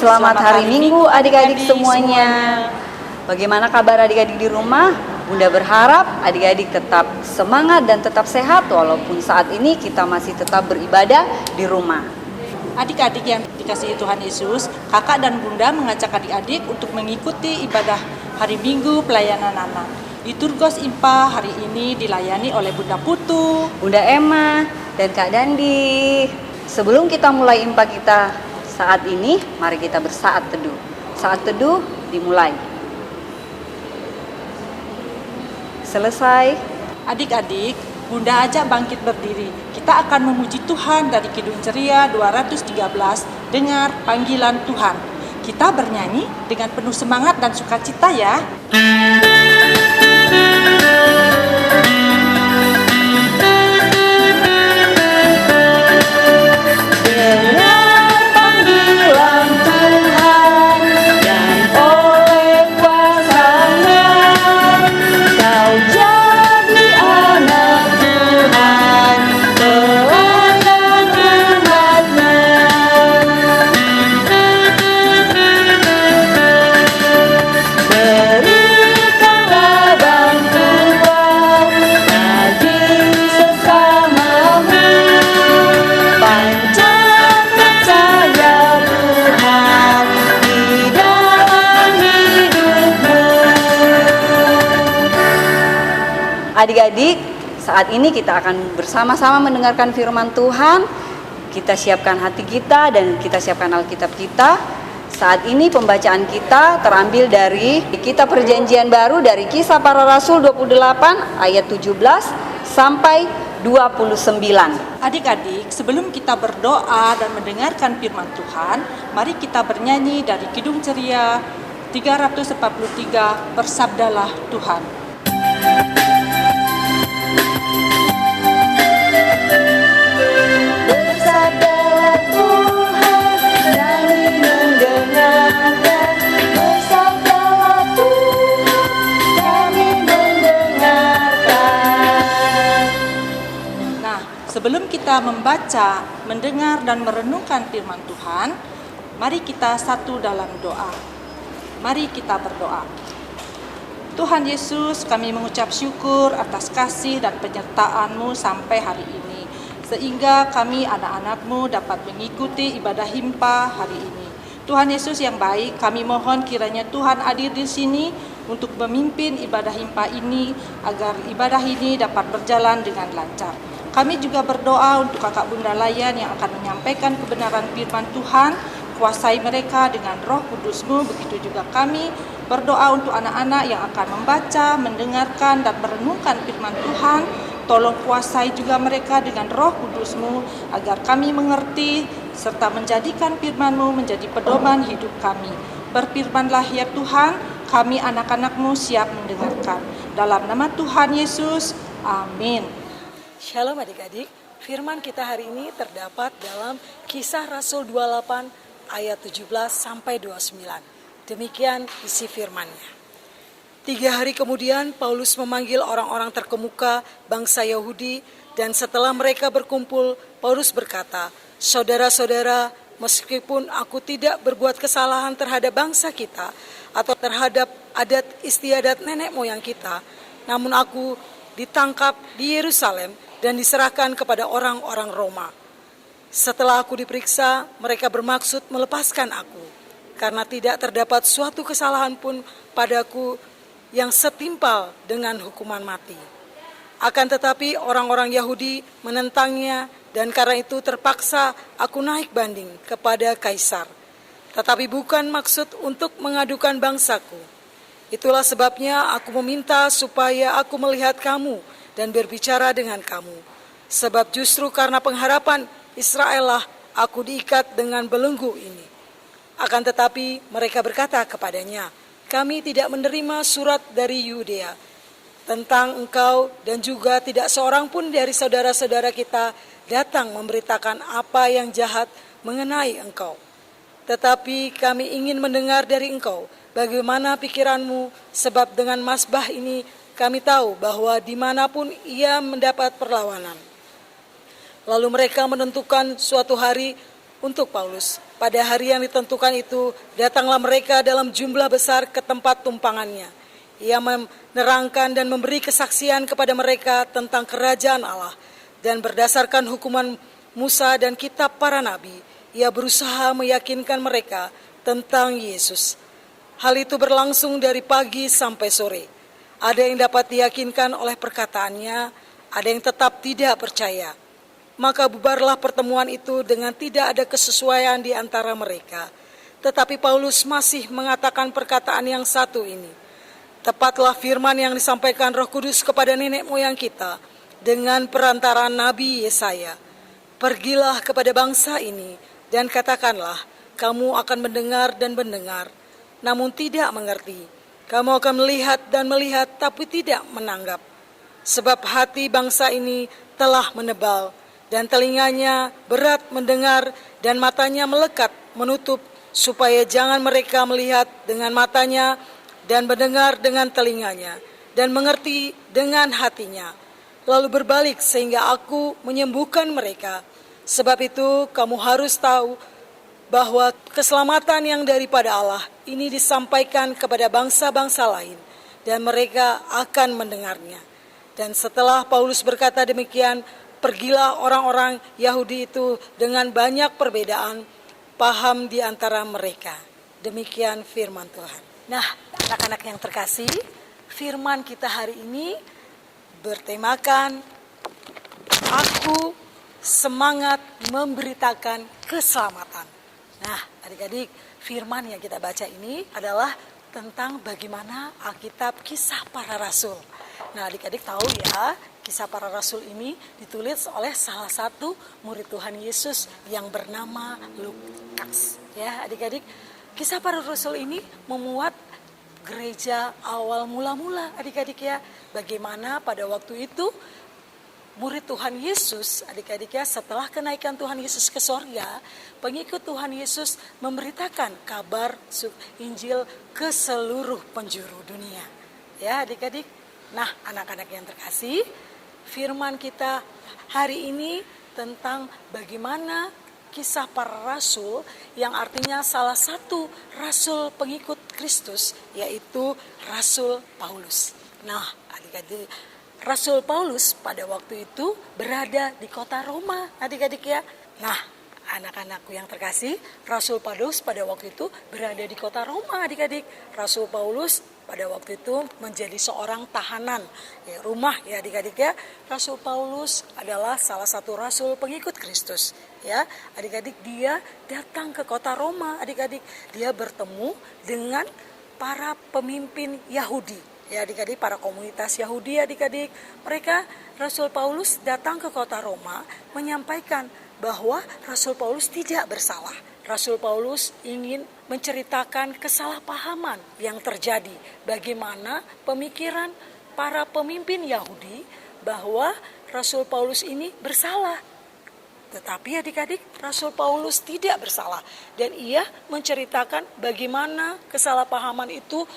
Selamat hari Minggu adik-adik semuanya. Bagaimana kabar adik-adik di rumah? Bunda berharap adik-adik tetap semangat dan tetap sehat walaupun saat ini kita masih tetap beribadah di rumah. Adik-adik yang dikasihi Tuhan Yesus, kakak dan bunda mengajak adik-adik untuk mengikuti ibadah hari Minggu pelayanan anak. Liturgos IMPA hari ini dilayani oleh Bunda Putu, Bunda Emma, dan Kak Dandi. Sebelum kita mulai IMPA kita saat ini, mari kita bersaat teduh. Saat teduh dimulai. Selesai. Adik-adik, Bunda ajak bangkit berdiri. Kita akan memuji Tuhan dari Kidung Ceria 213, dengar panggilan Tuhan. Kita bernyanyi dengan penuh semangat dan sukacita ya. Adik-adik, saat ini kita akan bersama-sama mendengarkan firman Tuhan. Kita siapkan hati kita dan kita siapkan Alkitab kita. Saat ini pembacaan kita terambil dari Kitab Perjanjian Baru dari Kisah Para Rasul 28 ayat 17 sampai 29. Adik-adik, sebelum kita berdoa dan mendengarkan firman Tuhan, mari kita bernyanyi dari Kidung Ceria 343, Bersabdalah Tuhan. Bersabdalah Tuhan, kami mendengarkan. Bersabdalah Tuhan, kami mendengarkan. Nah, sebelum kita membaca, mendengar, dan merenungkan firman Tuhan, mari kita satu dalam doa. Mari kita berdoa. Tuhan Yesus, kami mengucap syukur atas kasih dan penyertaan-Mu sampai hari ini, sehingga kami anak-anak-Mu dapat mengikuti ibadah himpa hari ini. Tuhan Yesus yang baik, kami mohon kiranya Tuhan hadir di sini untuk memimpin ibadah himpa ini, agar ibadah ini dapat berjalan dengan lancar. Kami juga berdoa untuk kakak bunda layan yang akan menyampaikan kebenaran firman Tuhan. Kuasai mereka dengan Roh Kudus-Mu, begitu juga kami berdoa untuk anak-anak yang akan membaca, mendengarkan, dan merenungkan firman Tuhan. Tolong kuasai juga mereka dengan Roh Kudus-Mu, agar kami mengerti, serta menjadikan firman-Mu menjadi pedoman hidup kami. Berfirmanlah ya Tuhan, kami anak-anak-Mu siap mendengarkan. Dalam nama Tuhan Yesus, amin. Shalom adik-adik, firman kita hari ini terdapat dalam Kisah Rasul 28 ayat 17 sampai 29. Demikian isi firman-Nya. 3 hari kemudian Paulus memanggil orang-orang terkemuka bangsa Yahudi, dan setelah mereka berkumpul, Paulus berkata, "Saudara-saudara, meskipun aku tidak berbuat kesalahan terhadap bangsa kita atau terhadap adat istiadat nenek moyang kita, namun aku ditangkap di Yerusalem dan diserahkan kepada orang-orang Roma. Setelah aku diperiksa, mereka bermaksud melepaskan aku, karena tidak terdapat suatu kesalahan pun padaku yang setimpal dengan hukuman mati. Akan tetapi orang-orang Yahudi menentangnya, dan karena itu terpaksa aku naik banding kepada Kaisar. Tetapi bukan maksud untuk mengadukan bangsaku. Itulah sebabnya aku meminta supaya aku melihat kamu dan berbicara dengan kamu. Sebab justru karena pengharapan Israel lah aku diikat dengan belenggu ini." Akan tetapi mereka berkata kepadanya, "Kami tidak menerima surat dari Yudea tentang engkau, dan juga tidak seorang pun dari saudara-saudara kita datang memberitakan apa yang jahat mengenai engkau. Tetapi kami ingin mendengar dari engkau bagaimana pikiranmu, sebab dengan mazbah ini kami tahu bahwa dimanapun ia mendapat perlawanan." Lalu mereka menentukan suatu hari untuk Paulus. Pada hari yang ditentukan itu, datanglah mereka dalam jumlah besar ke tempat tumpangannya. Ia menerangkan dan memberi kesaksian kepada mereka tentang kerajaan Allah. Dan berdasarkan hukuman Musa dan kitab para nabi, ia berusaha meyakinkan mereka tentang Yesus. Hal itu berlangsung dari pagi sampai sore. Ada yang dapat diyakinkan oleh perkataannya, ada yang tetap tidak percaya. Maka bubarlah pertemuan itu dengan tidak ada kesesuaian di antara mereka. Tetapi Paulus masih mengatakan perkataan yang satu ini. Tepatlah firman yang disampaikan Roh Kudus kepada nenek moyang kita dengan perantaraan Nabi Yesaya. Pergilah kepada bangsa ini dan katakanlah, kamu akan mendengar dan mendengar, namun tidak mengerti. Kamu akan melihat dan melihat, tapi tidak menanggap. Sebab hati bangsa ini telah menebal, dan telinganya berat mendengar, dan matanya melekat menutup, supaya jangan mereka melihat dengan matanya, dan mendengar dengan telinganya, dan mengerti dengan hatinya, lalu berbalik sehingga aku menyembuhkan mereka. Sebab itu kamu harus tahu bahwa keselamatan yang daripada Allah ini disampaikan kepada bangsa-bangsa lain, dan mereka akan mendengarnya. Dan setelah Paulus berkata demikian, pergilah orang-orang Yahudi itu dengan banyak perbedaan paham di antara mereka. Demikian firman Tuhan. Nah, anak-anak yang terkasih, firman kita hari ini bertemakan aku semangat memberitakan keselamatan. Nah, adik-adik, firman yang kita baca ini adalah tentang bagaimana Alkitab Kisah Para Rasul. Nah, adik-adik tahu ya, Kisah Para Rasul ini ditulis oleh salah satu murid Tuhan Yesus yang bernama Lukas. Ya, adik-adik, Kisah Para Rasul ini memuat gereja awal mula-mula, adik-adik ya. Bagaimana pada waktu itu murid Tuhan Yesus, adik-adik ya, setelah kenaikan Tuhan Yesus ke sorga, pengikut Tuhan Yesus memberitakan kabar Injil ke seluruh penjuru dunia. Ya, adik-adik. Nah, anak-anak yang terkasih, firman kita hari ini tentang bagaimana Kisah Para Rasul, yang artinya salah satu rasul pengikut Kristus, yaitu Rasul Paulus. Nah, adik-adik, Rasul Paulus pada waktu itu berada di kota Roma, adik-adik ya. Nah, anak-anakku yang terkasih, Rasul Paulus pada waktu itu berada di kota Roma, adik-adik. Rasul Paulus pada waktu itu menjadi seorang tahanan rumah, ya adik-adik ya. Rasul Paulus adalah salah satu rasul pengikut Kristus, ya adik-adik. Dia datang ke kota Roma, adik-adik. Dia bertemu dengan para pemimpin Yahudi, ya adik-adik, para komunitas Yahudi, adik-adik. Mereka, Rasul Paulus datang ke kota Roma menyampaikan bahwa Rasul Paulus tidak bersalah. Rasul Paulus ingin menceritakan kesalahpahaman yang terjadi, bagaimana pemikiran para pemimpin Yahudi bahwa Rasul Paulus ini bersalah. Tetapi adik-adik, Rasul Paulus tidak bersalah, dan ia menceritakan bagaimana kesalahpahaman itu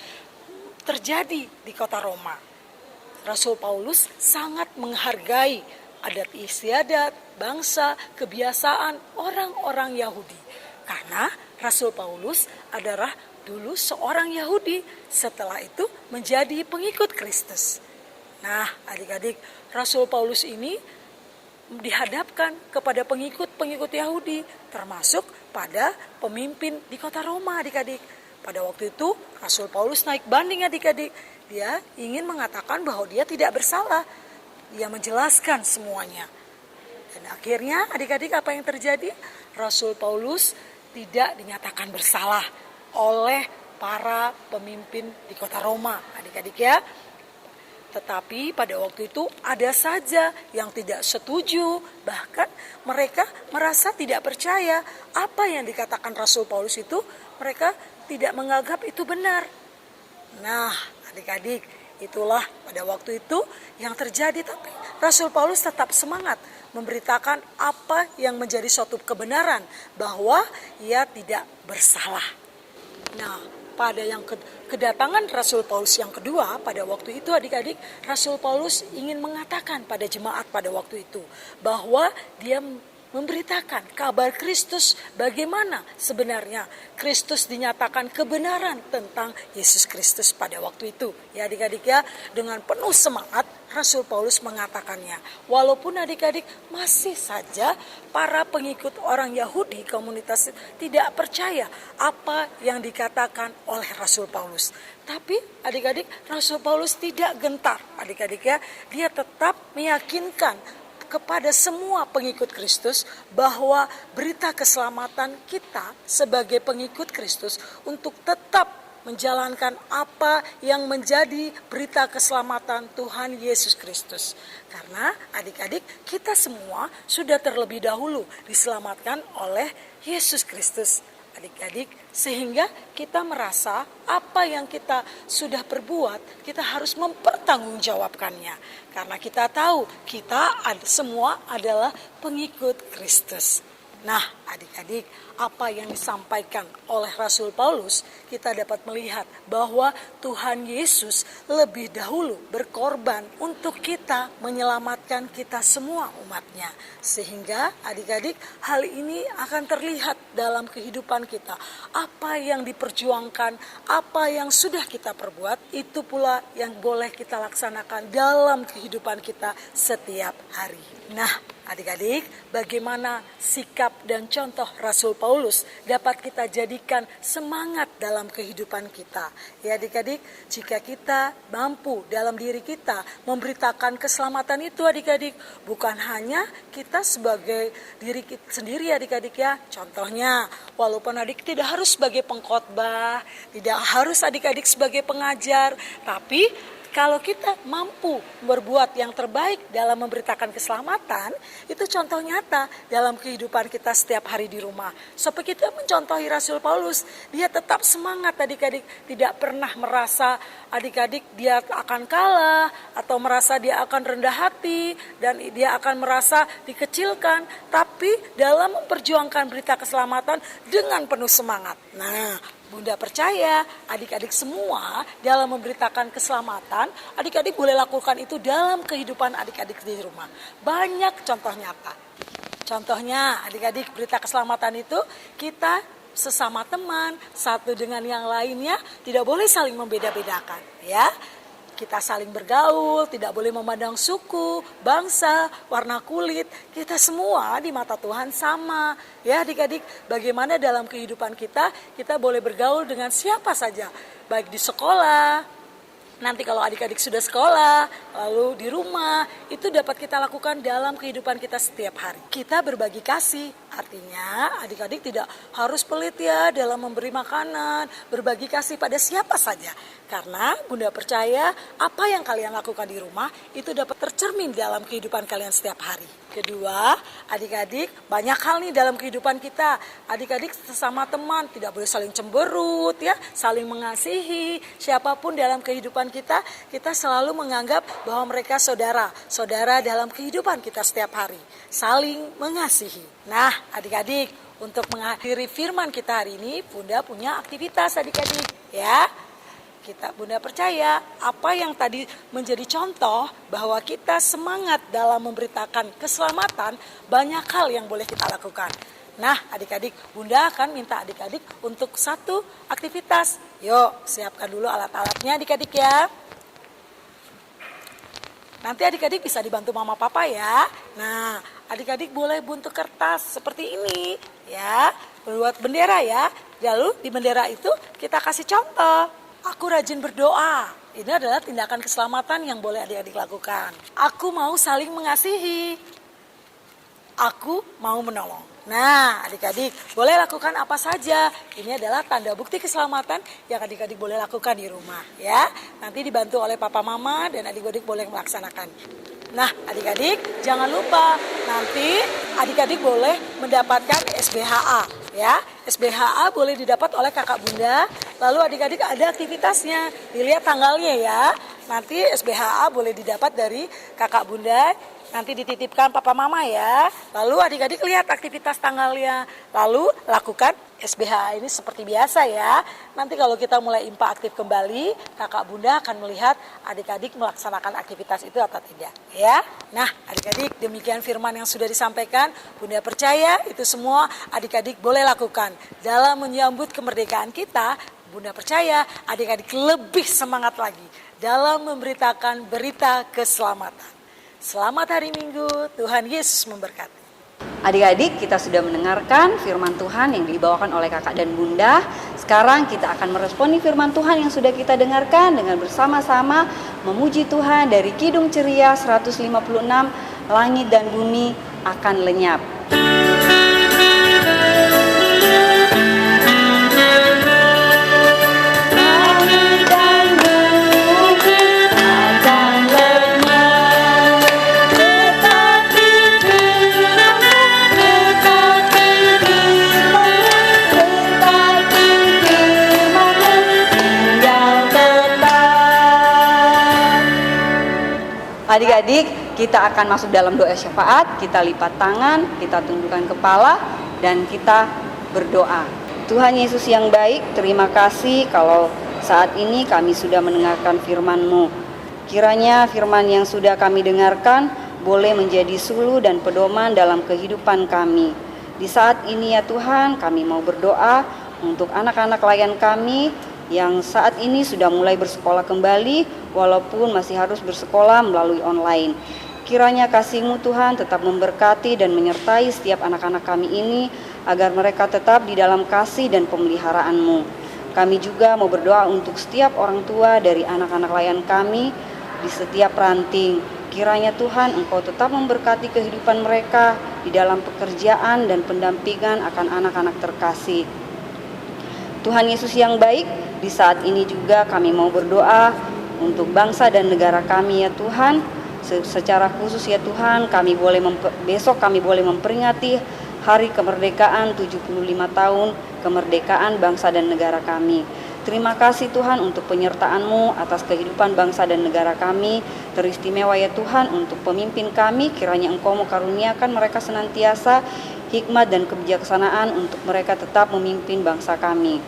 terjadi di kota Roma. Rasul Paulus sangat menghargai adat istiadat, bangsa, kebiasaan orang-orang Yahudi. Karena Rasul Paulus adalah dulu seorang Yahudi, setelah itu menjadi pengikut Kristus. Nah, adik-adik, Rasul Paulus ini dihadapkan kepada pengikut-pengikut Yahudi, termasuk pada pemimpin di kota Roma, adik-adik. Pada waktu itu Rasul Paulus naik banding, adik-adik. Dia ingin mengatakan bahwa dia tidak bersalah. Dia menjelaskan semuanya. Dan akhirnya adik-adik, apa yang terjadi? Rasul Paulus tidak dinyatakan bersalah oleh para pemimpin di kota Roma, adik-adik ya. Tetapi pada waktu itu ada saja yang tidak setuju, bahkan mereka merasa tidak percaya apa yang dikatakan Rasul Paulus itu, mereka tidak menganggap itu benar. Nah, adik-adik, itulah pada waktu itu yang terjadi. Tapi Rasul Paulus tetap semangat memberitakan apa yang menjadi suatu kebenaran, bahwa ia tidak bersalah. Nah, pada yang kedatangan Rasul Paulus yang kedua pada waktu itu, adik-adik, Rasul Paulus ingin mengatakan pada jemaat pada waktu itu bahwa dia memberitakan kabar Kristus, bagaimana sebenarnya Kristus dinyatakan kebenaran tentang Yesus Kristus pada waktu itu. Ya adik-adik ya, dengan penuh semangat Rasul Paulus mengatakannya. Walaupun adik-adik masih saja para pengikut orang Yahudi komunitas tidak percaya apa yang dikatakan oleh Rasul Paulus. Tapi adik-adik, Rasul Paulus tidak gentar adik-adik ya. Dia tetap meyakinkan kepada semua pengikut Kristus bahwa berita keselamatan kita sebagai pengikut Kristus untuk tetap menjalankan apa yang menjadi berita keselamatan Tuhan Yesus Kristus. Karena adik-adik, kita semua sudah terlebih dahulu diselamatkan oleh Yesus Kristus. Adik-adik, sehingga kita merasa apa yang kita sudah perbuat, kita harus mempertanggungjawabkannya. Karena kita tahu kita semua adalah pengikut Kristus. Nah, adik-adik, apa yang disampaikan oleh Rasul Paulus, kita dapat melihat bahwa Tuhan Yesus lebih dahulu berkorban untuk kita, menyelamatkan kita semua umatnya. Sehingga adik-adik, hal ini akan terlihat dalam kehidupan kita. Apa yang diperjuangkan, apa yang sudah kita perbuat, itu pula yang boleh kita laksanakan dalam kehidupan kita setiap hari. Nah, adik-adik, bagaimana sikap dan contoh Rasul Paulus dapat kita jadikan semangat dalam kehidupan kita. Ya adik-adik, jika kita mampu dalam diri kita memberitakan keselamatan itu adik-adik, bukan hanya kita sebagai diri kita sendiri adik-adik ya. Contohnya, walaupun adik tidak harus sebagai pengkhotbah, tidak harus adik-adik sebagai pengajar, tapi kalau kita mampu berbuat yang terbaik dalam memberitakan keselamatan, itu contoh nyata dalam kehidupan kita setiap hari di rumah. Seperti kita mencontohi Rasul Paulus, dia tetap semangat adik-adik, tidak pernah merasa adik-adik dia akan kalah, atau merasa dia akan rendah hati, dan dia akan merasa dikecilkan, tapi dalam memperjuangkan berita keselamatan dengan penuh semangat. Nah, Bunda percaya adik-adik semua dalam memberitakan keselamatan, adik-adik boleh lakukan itu dalam kehidupan adik-adik di rumah. Banyak contoh nyata. Contohnya adik-adik, berita keselamatan itu kita sesama teman, satu dengan yang lainnya tidak boleh saling membeda-bedakan, ya. Kita saling bergaul, tidak boleh memandang suku, bangsa, warna kulit. Kita semua di mata Tuhan sama. Ya adik-adik, bagaimana dalam kehidupan kita boleh bergaul dengan siapa saja. Baik di sekolah, nanti kalau adik-adik sudah sekolah, lalu di rumah, itu dapat kita lakukan dalam kehidupan kita setiap hari. Kita berbagi kasih, artinya adik-adik tidak harus pelit ya dalam memberi makanan, berbagi kasih pada siapa saja. Karena Bunda percaya apa yang kalian lakukan di rumah itu dapat tercermin dalam kehidupan kalian setiap hari. Kedua, adik-adik, banyak hal nih dalam kehidupan kita. Adik-adik sesama teman tidak boleh saling cemberut ya, saling mengasihi. Siapapun dalam kehidupan kita selalu menganggap bahwa mereka saudara dalam kehidupan kita setiap hari. Saling mengasihi. Nah, adik-adik, untuk mengakhiri firman kita hari ini, Bunda punya aktivitas adik-adik ya. Bunda percaya apa yang tadi menjadi contoh bahwa kita semangat dalam memberitakan keselamatan, banyak hal yang boleh kita lakukan. Nah adik-adik, Bunda akan minta adik-adik untuk satu aktivitas. Yuk siapkan dulu alat-alatnya adik-adik ya. Nanti adik-adik bisa dibantu mama papa ya. Nah adik-adik boleh buntuk kertas seperti ini ya, buat bendera ya. Lalu di bendera itu kita kasih contoh. Aku rajin berdoa. Ini adalah tindakan keselamatan yang boleh adik-adik lakukan. Aku mau saling mengasihi. Aku mau menolong. Nah, adik-adik boleh lakukan apa saja. Ini adalah tanda bukti keselamatan yang adik-adik boleh lakukan di rumah, ya. Nanti dibantu oleh papa mama dan adik-adik boleh melaksanakan. Nah, adik-adik jangan lupa nanti adik-adik boleh mendapatkan SBHA, ya. SBHA boleh didapat oleh kakak Bunda. Lalu adik-adik ada aktivitasnya, dilihat tanggalnya ya. Nanti SBHA boleh didapat dari kakak Bunda nanti dititipkan papa mama ya. Lalu adik-adik lihat aktivitas tanggalnya, lalu lakukan SBH ini seperti biasa ya. Nanti kalau kita mulai IMPA aktif kembali, kakak bunda akan melihat adik-adik melaksanakan aktivitas itu atau tidak ya. Nah adik-adik, demikian firman yang sudah disampaikan. Bunda percaya itu semua adik-adik boleh lakukan dalam menyambut kemerdekaan kita. Bunda percaya adik-adik lebih semangat lagi dalam memberitakan berita keselamatan. Selamat hari Minggu, Tuhan Yesus memberkati. Adik-adik, kita sudah mendengarkan firman Tuhan yang dibawakan oleh kakak dan bunda. Sekarang kita akan meresponi firman Tuhan yang sudah kita dengarkan dengan bersama-sama memuji Tuhan dari Kidung Ceria 156, Langit dan Bumi akan lenyap. Adik-adik, kita akan masuk dalam doa syafaat. Kita lipat tangan, kita tundukkan kepala, dan kita berdoa. Tuhan Yesus yang baik, terima kasih kalau saat ini kami sudah mendengarkan firman-Mu. Kiranya firman yang sudah kami dengarkan boleh menjadi suluh dan pedoman dalam kehidupan kami. Di saat ini ya Tuhan, kami mau berdoa untuk anak-anak layan kami yang saat ini sudah mulai bersekolah kembali, walaupun masih harus bersekolah melalui online. Kiranya kasih-Mu Tuhan tetap memberkati dan menyertai setiap anak-anak kami ini, agar mereka tetap di dalam kasih dan pemeliharaan-Mu. Kami juga mau berdoa untuk setiap orang tua dari anak-anak layan kami di setiap ranting. Kiranya Tuhan Engkau tetap memberkati kehidupan mereka di dalam pekerjaan dan pendampingan akan anak-anak terkasih. Tuhan Yesus yang baik, di saat ini juga kami mau berdoa untuk bangsa dan negara kami ya Tuhan. Secara khusus ya Tuhan, besok kami boleh memperingati hari kemerdekaan 75 tahun kemerdekaan bangsa dan negara kami. Terima kasih Tuhan untuk penyertaan-Mu atas kehidupan bangsa dan negara kami. Teristimewa ya Tuhan untuk pemimpin kami, kiranya Engkau mengaruniakan mereka senantiasa hikmat dan kebijaksanaan untuk mereka tetap memimpin bangsa kami.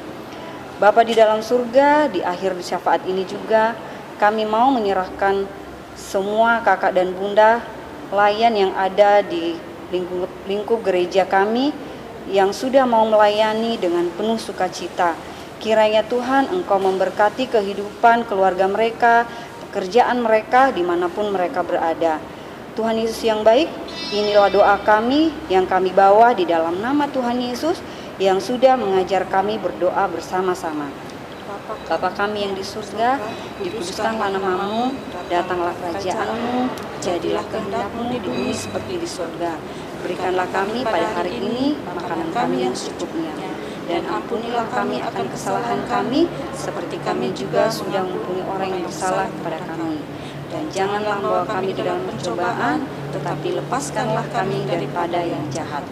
Bapa di dalam surga, di akhir syafaat ini juga kami mau menyerahkan semua kakak dan bunda layan yang ada di lingkup gereja kami yang sudah mau melayani dengan penuh sukacita. Kiranya Tuhan Engkau memberkati kehidupan keluarga mereka, pekerjaan mereka dimanapun mereka berada. Tuhan Yesus yang baik, inilah doa kami yang kami bawa di dalam nama Tuhan Yesus yang sudah mengajar kami berdoa bersama-sama. Bapa kami yang di surga, dikuduskanlah nama-Mu, datanglah kerajaan-Mu, jadilah kehendak-Mu di bumi seperti di surga. Berikanlah kami pada hari ini makanan kami yang secukupnya, dan ampunilah kami akan kesalahan kami, seperti kami juga sudah mengampuni orang yang bersalah kepada kami. Dan janganlah membawa kami ke dalam pencobaan, tetapi lepaskanlah kami daripada yang jahat.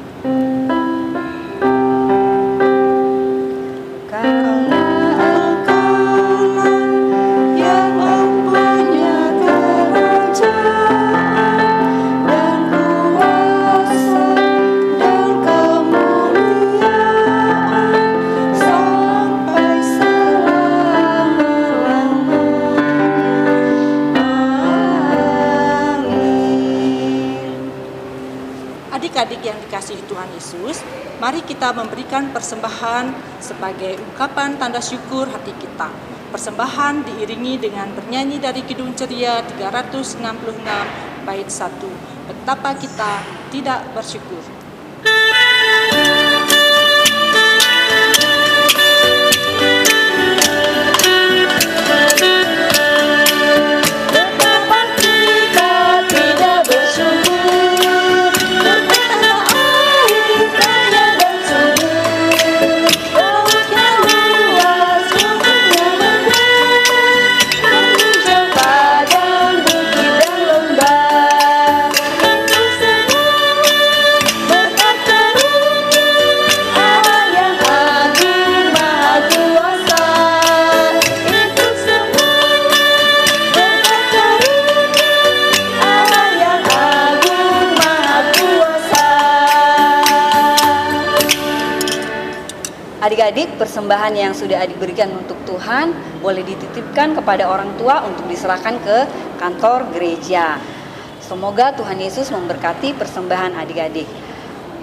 Adik-adik yang dikasihi Tuhan Yesus, mari kita memberikan persembahan sebagai ungkapan tanda syukur hati kita. Persembahan diiringi dengan bernyanyi dari Kidung Ceria 366 bait 1. Betapa kita tidak bersyukur. Adik-adik, persembahan yang sudah adik berikan untuk Tuhan boleh dititipkan kepada orang tua untuk diserahkan ke kantor gereja. Semoga Tuhan Yesus memberkati persembahan adik-adik.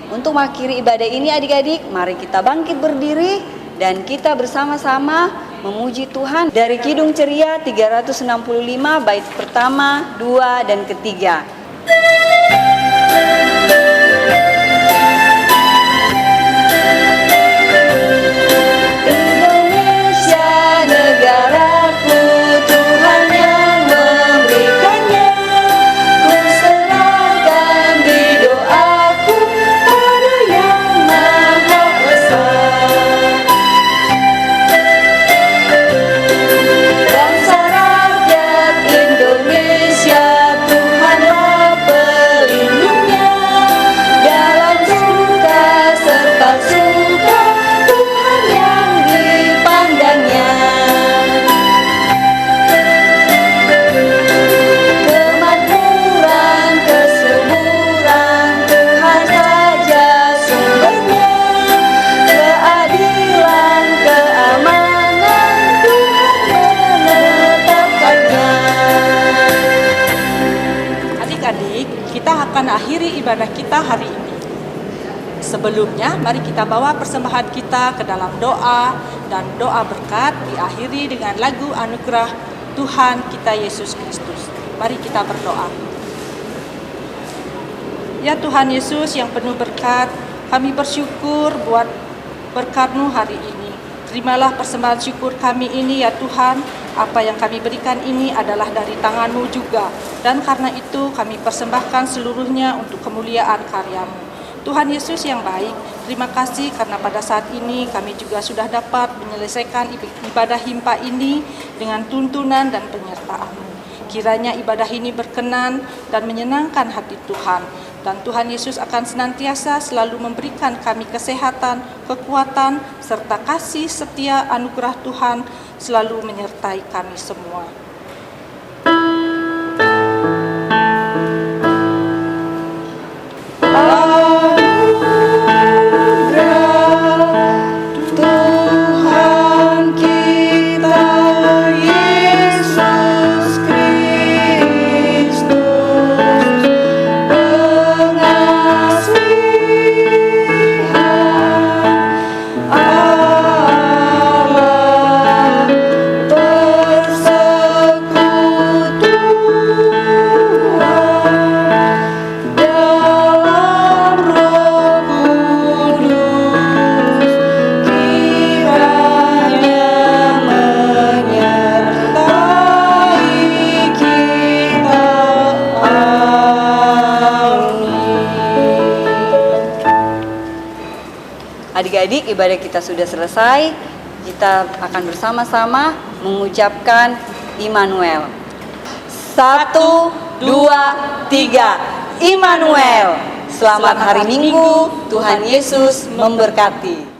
Untuk mengakhiri ibadah ini adik-adik, mari kita bangkit berdiri dan kita bersama-sama memuji Tuhan dari Kidung Ceria 365 bait pertama, 2, dan ketiga. Akhiri ibadah kita hari ini. Sebelumnya, mari kita bawa persembahan kita ke dalam doa, dan doa berkat diakhiri dengan lagu anugerah Tuhan kita Yesus Kristus. Mari kita berdoa. Ya Tuhan Yesus yang penuh berkat, kami bersyukur buat berkat-Mu hari ini. Terimalah persembahan syukur kami ini ya Tuhan. Apa yang kami berikan ini adalah dari tangan-Mu juga. Dan karena itu kami persembahkan seluruhnya untuk kemuliaan karya-Mu. Tuhan Yesus yang baik, terima kasih karena pada saat ini kami juga sudah dapat menyelesaikan ibadah himpa ini dengan tuntunan dan penyertaan-Mu. Kiranya ibadah ini berkenan dan menyenangkan hati Tuhan. Dan Tuhan Yesus akan senantiasa selalu memberikan kami kesehatan, kekuatan, serta kasih setia anugerah Tuhan selalu menyertai kami semua. Adik-adik, ibadah kita sudah selesai. Kita akan bersama-sama mengucapkan Immanuel. 1, 2, 3. Immanuel. Selamat hari Minggu. Tuhan Yesus memberkati.